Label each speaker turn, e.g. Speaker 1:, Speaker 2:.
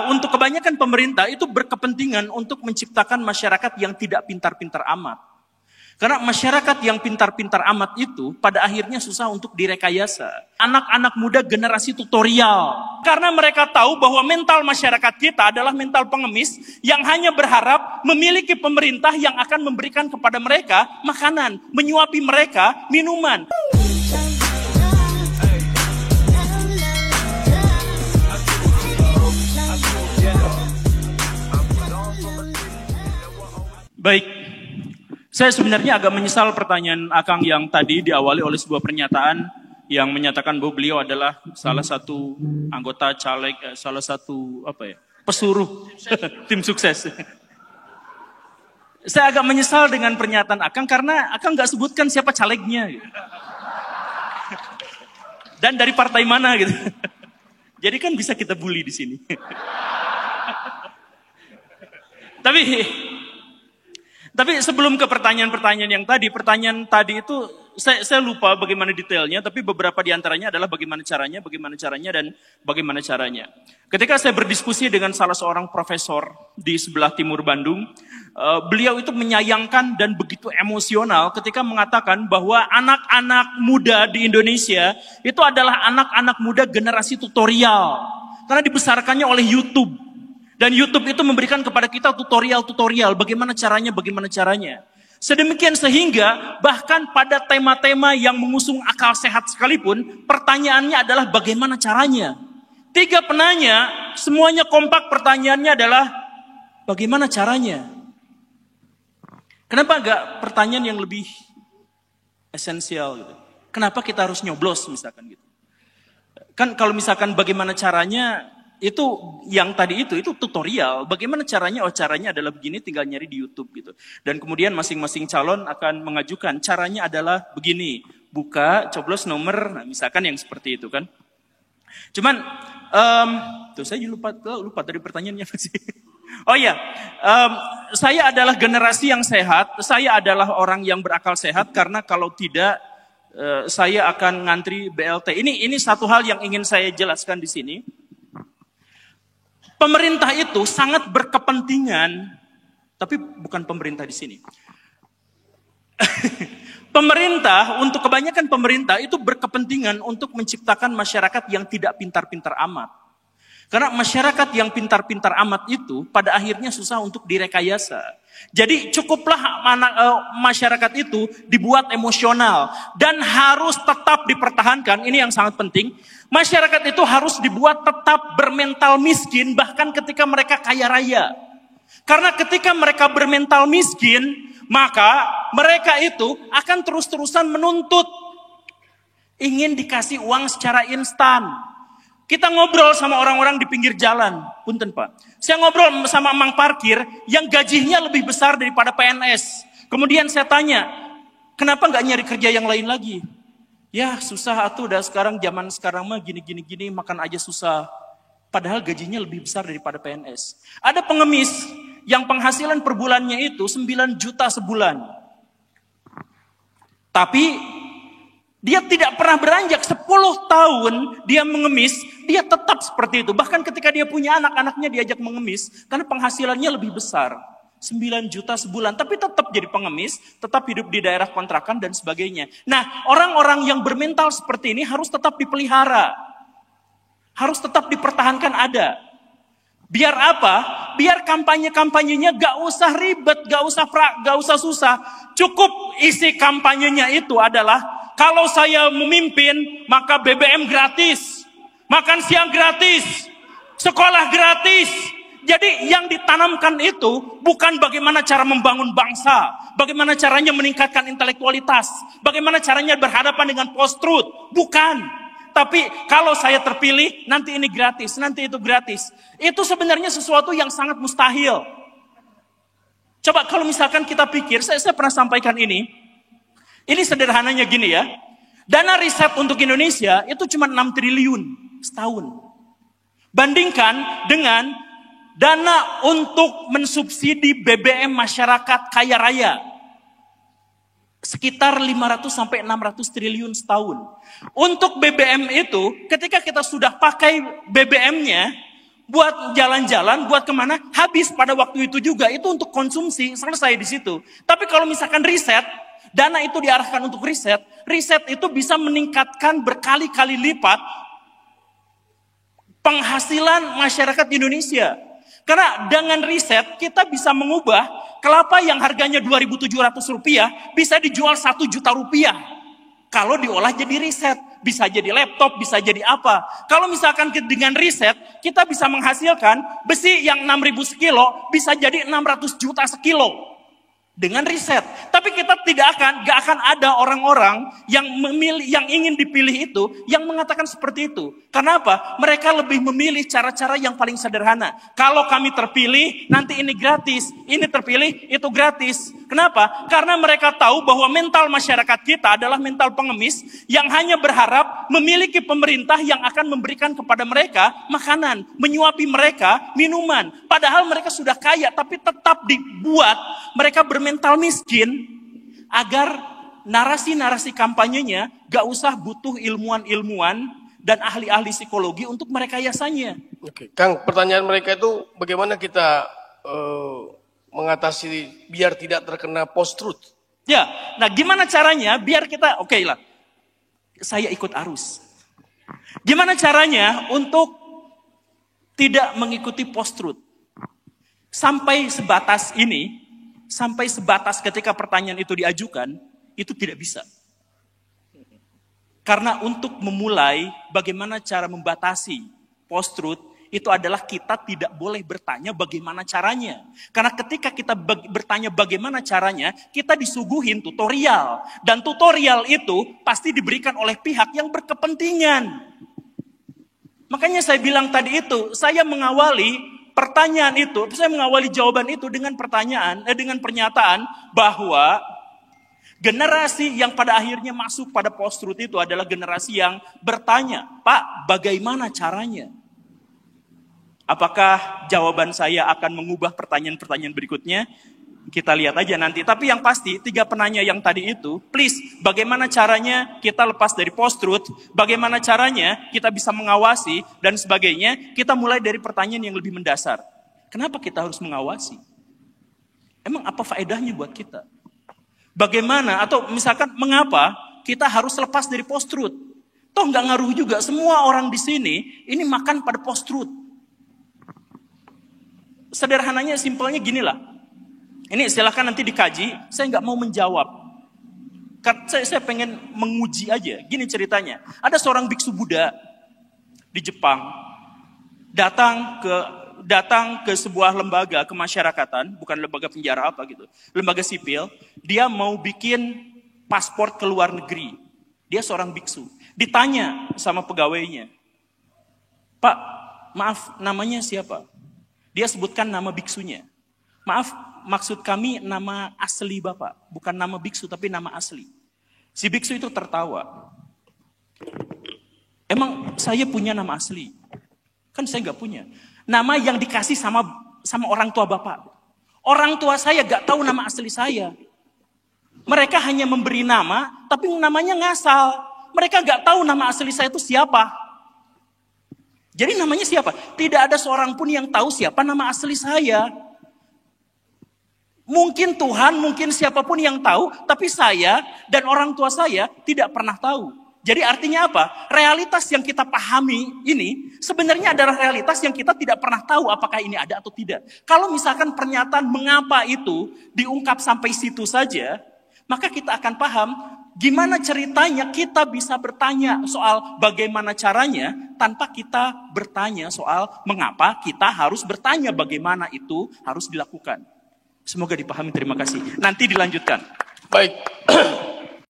Speaker 1: Untuk kebanyakan pemerintah itu berkepentingan untuk menciptakan masyarakat yang tidak pintar-pintar amat. Karena masyarakat yang pintar-pintar amat itu pada akhirnya susah untuk direkayasa. Anak-anak muda generasi tutorial. Karena mereka tahu bahwa mental masyarakat kita adalah mental pengemis yang hanya berharap memiliki pemerintah yang akan memberikan kepada mereka makanan, menyuapi mereka minuman. Baik, saya sebenarnya agak menyesal pertanyaan Akang yang tadi diawali oleh sebuah pernyataan yang menyatakan bahwa beliau adalah salah satu anggota caleg, salah satu pesuruh tim sukses. Saya agak menyesal dengan pernyataan Akang karena Akang nggak sebutkan siapa calegnya, gitu. Dan dari partai mana gitu. Jadi kan bisa kita bully di sini. Tapi sebelum ke pertanyaan-pertanyaan yang tadi, pertanyaan tadi itu saya lupa bagaimana detailnya, tapi beberapa di antaranya adalah bagaimana caranya, dan bagaimana caranya. Ketika saya berdiskusi dengan salah seorang profesor di sebelah timur Bandung, beliau itu menyayangkan dan begitu emosional ketika mengatakan bahwa anak-anak muda di Indonesia itu adalah anak-anak muda generasi tutorial. Karena dibesarkannya oleh YouTube. Dan YouTube itu memberikan kepada kita tutorial-tutorial bagaimana caranya. Sedemikian sehingga bahkan pada tema-tema yang mengusung akal sehat sekalipun, pertanyaannya adalah bagaimana caranya. 3 penanya, semuanya kompak pertanyaannya adalah bagaimana caranya. Kenapa enggak pertanyaan yang lebih esensial gitu? Kenapa kita harus nyoblos misalkan gitu? Kan kalau misalkan bagaimana caranya, itu yang tadi itu tutorial. Bagaimana caranya? Oh, caranya adalah begini, tinggal nyari di YouTube gitu. Dan kemudian masing-masing calon akan mengajukan caranya adalah begini. Buka, coblos nomor, nah misalkan yang seperti itu kan. Cuman saya lupa tadi pertanyaannya masih. Oh iya, saya adalah generasi yang sehat. Saya adalah orang yang berakal sehat karena kalau tidak saya akan ngantri BLT. Ini satu hal yang ingin saya jelaskan di sini. Pemerintah itu sangat berkepentingan, tapi bukan pemerintah di sini. Untuk kebanyakan pemerintah itu berkepentingan untuk menciptakan masyarakat yang tidak pintar-pintar amat. Karena masyarakat yang pintar-pintar amat itu pada akhirnya susah untuk direkayasa. Jadi cukuplah masyarakat itu dibuat emosional dan harus tetap dipertahankan. Ini yang sangat penting. Masyarakat itu harus dibuat tetap bermental miskin bahkan ketika mereka kaya raya. Karena ketika mereka bermental miskin, maka mereka itu akan terus-terusan menuntut. Ingin dikasih uang secara instan. Kita ngobrol sama orang-orang di pinggir jalan. Punten Pak. Saya ngobrol sama mang parkir yang gajinya lebih besar daripada PNS. Kemudian saya tanya, kenapa nggak nyari kerja yang lain lagi? Ya susah atuh, udah zaman sekarang mah gini, makan aja susah. Padahal gajinya lebih besar daripada PNS. Ada pengemis yang penghasilan per bulannya itu 9 juta sebulan. Tapi dia tidak pernah beranjak 10 tahun dia mengemis, dia tetap seperti itu. Bahkan ketika dia punya anak-anaknya diajak mengemis, karena penghasilannya lebih besar. 9 juta sebulan, tapi tetap jadi pengemis, tetap hidup di daerah kontrakan dan sebagainya. Nah, orang-orang yang bermental seperti ini harus tetap dipelihara. Harus tetap dipertahankan ada. Biar apa? Biar kampanye-kampanyenya gak usah ribet, gak usah susah. Cukup isi kampanyenya itu adalah, kalau saya memimpin, maka BBM gratis, makan siang gratis, sekolah gratis. Jadi yang ditanamkan itu bukan bagaimana cara membangun bangsa, bagaimana caranya meningkatkan intelektualitas, bagaimana caranya berhadapan dengan post-truth, bukan. Tapi kalau saya terpilih, nanti ini gratis, nanti itu gratis. Itu sebenarnya sesuatu yang sangat mustahil. Coba kalau misalkan kita pikir, saya pernah sampaikan ini sederhananya gini ya. Dana riset untuk Indonesia itu cuma 6 triliun setahun. Bandingkan dengan dana untuk mensubsidi BBM masyarakat kaya raya. Sekitar 500-600 triliun setahun. Untuk BBM itu, ketika kita sudah pakai BBM-nya, buat jalan-jalan, buat kemana, habis pada waktu itu juga. Itu untuk konsumsi, selesai di situ. Tapi kalau misalkan riset, dana itu diarahkan untuk riset, riset itu bisa meningkatkan berkali-kali lipat penghasilan masyarakat Indonesia. Karena dengan riset kita bisa mengubah kelapa yang harganya Rp2.700 bisa dijual Rp1.000.000. Kalau diolah jadi riset, bisa jadi laptop, bisa jadi apa. Kalau misalkan dengan riset kita bisa menghasilkan besi yang 6.000 sekilo bisa jadi 600 juta sekilo. Dengan riset. Tapi kita gak akan ada orang-orang yang memilih, yang ingin dipilih itu, yang mengatakan seperti itu. Kenapa? Mereka lebih memilih cara-cara yang paling sederhana. Kalau kami terpilih, nanti ini gratis. Ini terpilih, itu gratis. Kenapa? Karena mereka tahu bahwa mental masyarakat kita adalah mental pengemis yang hanya berharap memiliki pemerintah yang akan memberikan kepada mereka makanan, menyuapi mereka minuman. Padahal mereka sudah kaya, tapi tetap dibuat mereka bermental miskin agar narasi-narasi kampanyenya gak usah butuh ilmuwan-ilmuwan dan ahli-ahli psikologi untuk merekayasanya.
Speaker 2: Oke, Kang, pertanyaan mereka itu bagaimana kita mengatasi biar tidak terkena post-truth?
Speaker 1: Ya, nah gimana caranya biar kita, oke lah, saya ikut arus. Gimana caranya untuk tidak mengikuti post-truth? Sampai sebatas ini, sampai sebatas ketika pertanyaan itu diajukan, itu tidak bisa. Karena untuk memulai bagaimana cara membatasi post-truth, itu adalah kita tidak boleh bertanya bagaimana caranya. Karena ketika kita bertanya bagaimana caranya, kita disuguhin tutorial. Dan tutorial itu pasti diberikan oleh pihak yang berkepentingan. Makanya saya bilang tadi itu, saya mengawali pertanyaan itu, saya mengawali jawaban itu dengan dengan pernyataan bahwa generasi yang pada akhirnya masuk pada post-truth itu adalah generasi yang bertanya, Pak, bagaimana caranya? Apakah jawaban saya akan mengubah pertanyaan-pertanyaan berikutnya? Kita lihat aja nanti. Tapi yang pasti, 3 penanya yang tadi itu, please, bagaimana caranya kita lepas dari post-truth, bagaimana caranya kita bisa mengawasi, dan sebagainya, kita mulai dari pertanyaan yang lebih mendasar. Kenapa kita harus mengawasi? Emang apa faedahnya buat kita? Bagaimana, atau misalkan mengapa kita harus lepas dari post-truth? Toh nggak ngaruh juga, semua orang di sini ini makan pada post-truth. Sederhananya, simpelnya ginilah. Ini silahkan nanti dikaji, saya nggak mau menjawab. Saya pengen menguji aja. Gini ceritanya, ada seorang biksu Buddha di Jepang, datang ke sebuah lembaga kemasyarakatan, bukan lembaga penjara apa gitu, lembaga sipil. Dia mau bikin paspor ke luar negeri. Dia seorang biksu. Ditanya sama pegawainya, Pak, maaf, namanya siapa? Dia sebutkan nama biksunya. Maaf, maksud kami nama asli Bapak. Bukan nama biksu, tapi nama asli. Si biksu itu tertawa. Emang saya punya nama asli? Kan saya nggak punya. Nama yang dikasih sama orang tua Bapak. Orang tua saya nggak tahu nama asli saya. Mereka hanya memberi nama, tapi namanya ngasal. Mereka nggak tahu nama asli saya itu siapa. Jadi namanya siapa? Tidak ada seorang pun yang tahu siapa nama asli saya. Mungkin Tuhan, mungkin siapapun yang tahu, tapi saya dan orang tua saya tidak pernah tahu. Jadi artinya apa? Realitas yang kita pahami ini sebenarnya adalah realitas yang kita tidak pernah tahu apakah ini ada atau tidak. Kalau misalkan pernyataan mengapa itu diungkap sampai situ saja, maka kita akan paham gimana ceritanya kita bisa bertanya soal bagaimana caranya tanpa kita bertanya soal mengapa kita harus bertanya bagaimana itu harus dilakukan. Semoga dipahami, terima kasih. Nanti dilanjutkan.
Speaker 2: Baik.